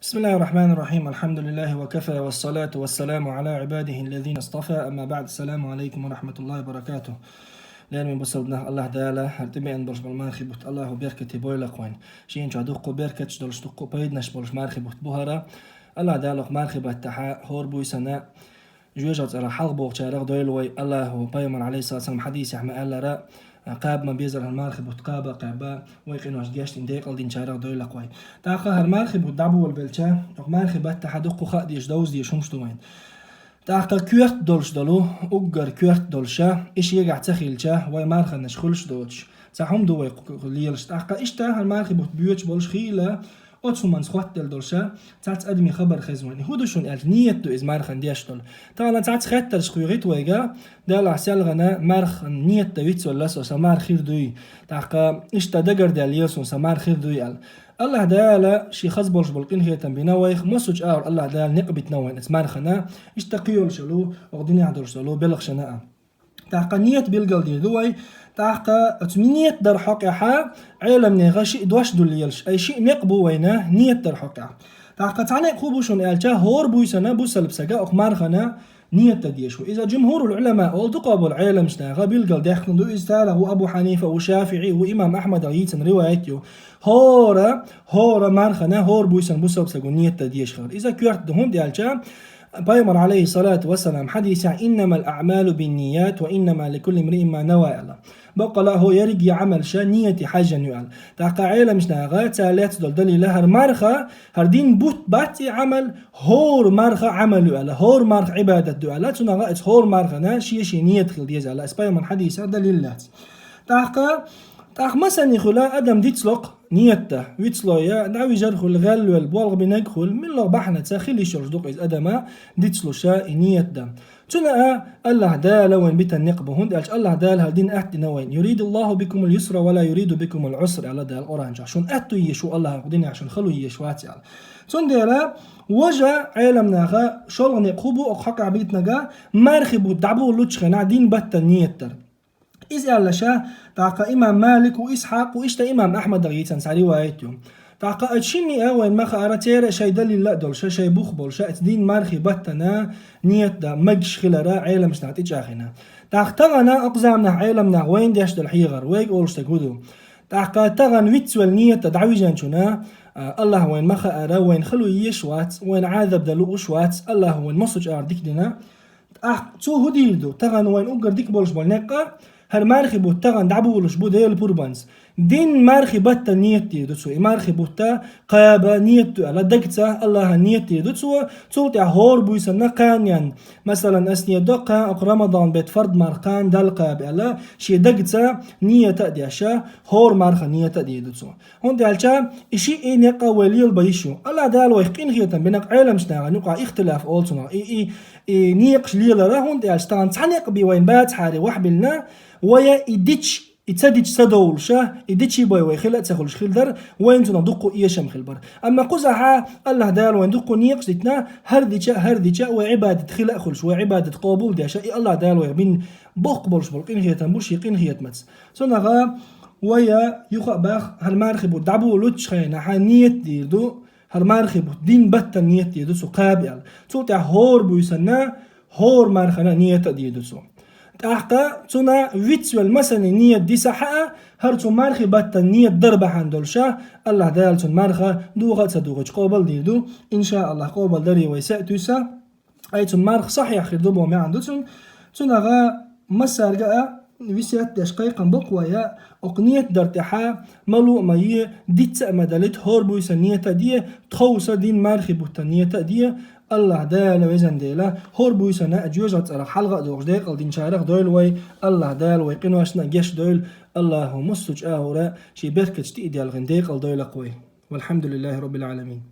بسم الله الرحمن الرحيم. الحمد لله وكفى والصلاة والسلام على عباده الذين اصطفى. أما بعد، السلام عليكم ورحمة الله وبركاته. لأن من بصدنا الله تعالى هرتبي أن برش بالمارخبوت الله وبركة بويلق وين شين شادوق بركة دولش دق بيدنش برش مارخبوت بوهرة الله تعالى مارخبة تحا هور بوي سنة جوجات على حلق بوق شارق دويلوي الله بيمن عليه الصلاة والسلام حديث يحمى ألا قاب ما بيزر هالمارخب وتقابا قابا ويقينوش جاشت ديق الدين شارق دويلا قوي تاقا هالمارخب ودعبو والبلشا مارخب تحدق خاديش دوز دي شمش دوين تاقا كيرت دولش دولو اوغر كيرت دولشا ايش يقع تخيلشا وي مارخا نشخلش دوتش صحهم دوي ليلش تاقا اشتا هالمارخب وتبيوتش بولش خيلا اوتسو من سخوات دل دولشا تاعت ادمي خبر خزوني هودو شون النيت دو از مارخن دياش دول طبعا تاعت خاطر شخويغيت ويغا دال حسال غنا مارخ نيت دويت ولا سو سمار خير دوي تاقا اشتا دغر دال يسون سمار خير دوي الله دالا شي خزبولش بالقين هي تنبينا ويخ مسوج اور الله دال نقبت نوين اسمارخنا اشتقيول شلو وغدني عدور شلو بلغ شناء تاقا نيت بيلقل دي دوي تاقا اتمنيت در حقها عالم نيغا شيء دواش دوليلش اي شيء نقبو وينه نيت در حقها تاقا تعلق خوبوشون التا هور بويسنا بوسل بسقا اقمارخنا نيت تديشو اذا جمهور العلماء والتقابوا العالم شناغا بيلقل داخل دو استاله وابو حنيفه وشافعي وامام احمد ريتن روايتيو هورا مارخنا هور بويسن بوسل بسقا نيت تديش خير اذا كيرت دهم ديالتا بايمر عليه الصلاة والسلام حديث إنما الأعمال بالنيات وإنما لكل امرئ ما نوى الله بقى له يرجع عمل نية حاجة نوال تاقا عيلة مش ناغا تالات دول دليل هر مارخا هر دين بوت باتي عمل هور مارخا عمل يوالا هور مارخ عبادة دوالات سناغا هور مارخا شي نية خل ديز الله اسبايمر حديث دليلات تاقا مثلا يخلا ادم ديتسلق نيته ويتسلويا دعوي جرخ الغل والبولغ بنجخل من لو بحنا تاخلي شرج دوق از ادم ديتسلو شا نيت دم تنا الله دال وين بيت النقب هند الله دال هالدين احد وين يريد الله بكم اليسر ولا يريد بكم العسر على دال اورانج عشان اتو يشو الله قدني عشان خلو يشوات على تنديلا وجا عالمنا غا شغل نقبو او حق عبيتنا مارخبو دعبو لوتشخنا دين بت نيتر إذ ألشا تعقى إمام مالك وإسحاق وإشتا إمام أحمد رغيتان ساري وايتيوم تعقى أتشيني أوين ما خارتير شاي دليل لا دول شاي بوخبول شا اتدين مارخي بطنا نيت دا مجش خلرا عيلم شنعت إجاخنا تعقى أقزامنا عيلمنا وين ديش دل حيغر ويق أولشتا قدو تعقى تغن ويتسوال نيت دعوي جانشونا الله وين ما خارا وين خلو يشوات وين عاذب دلو أشوات الله وين مصج أردك دينا تو هديلدو تغن وين أقر ديك بولش بولنقا هر مارخي بوتا دعبو ولش بو ديال بوربانز دين مارخي بوتا نيتي دوتسو مارخي بوتا قابا نيتو على دقتا الله نيتي دوتسو تولتع هور بويسنا قانيان مثلا اسنيا دقا رمضان بيت فرد مارقان دلقا بألا شي دقتا نيتا دياشا هور مارخا نيتا دي دوتسو هون ديالشا اشي اي نقا وليل بيشو الله دالو يقين خيطا بينك عالم شناغا نقع اختلاف اولتنا اي نيقش ليلا راهون ديالشتان تعنيق بي وين بات حاري وحبلنا ويا إديتش يتصديش سدول شاه إديتشي باي ويخلق تخلش خلدر وين تنضقوا إيشام خلبر أما قزحة الله دال وين دقوا نيقش دتنا هرديتشا وعبادة خلق خلش وعبادة قبول دي أشياء الله دال وين بين بوق بولش بولقين هي تنبوش يقين هي تمتس سنغا ويا يخا باخ هالمارخب دعبو لوتش خينا حنيت ديردو هالمارخب دين بطل نيت ديردو سو قابل توتع هور بيسنا هور مارخنا نيت ديردو سو تحقا تنا فيتسوال مثلا نية دي سحقا هرتو مارخي باتا نية ضربة حندولشا الله دالتون مارخا دوغا تدوغج قوبل ديدو إن شاء الله قوبل داري ويسأتوسا أيتون مارخ صحيح خير دوبو ما عندوتون تنا غا مسارقا ويسيات دشقيقا بقويا أقنية درتحا ملو مايه ديت سأمدالت هوربويسا نية دي تخوصا دين مارخي بوتا نية دي الله دال ويزن ديلا هور بويسنا أجوجت على حلقة دوغ ديق الدين شارق دويل وي الله دال ويقنواشنا جيش دويل الله مستج آهورا شي بركة تي ديال غنديق الدويل قوي والحمد لله رب العالمين.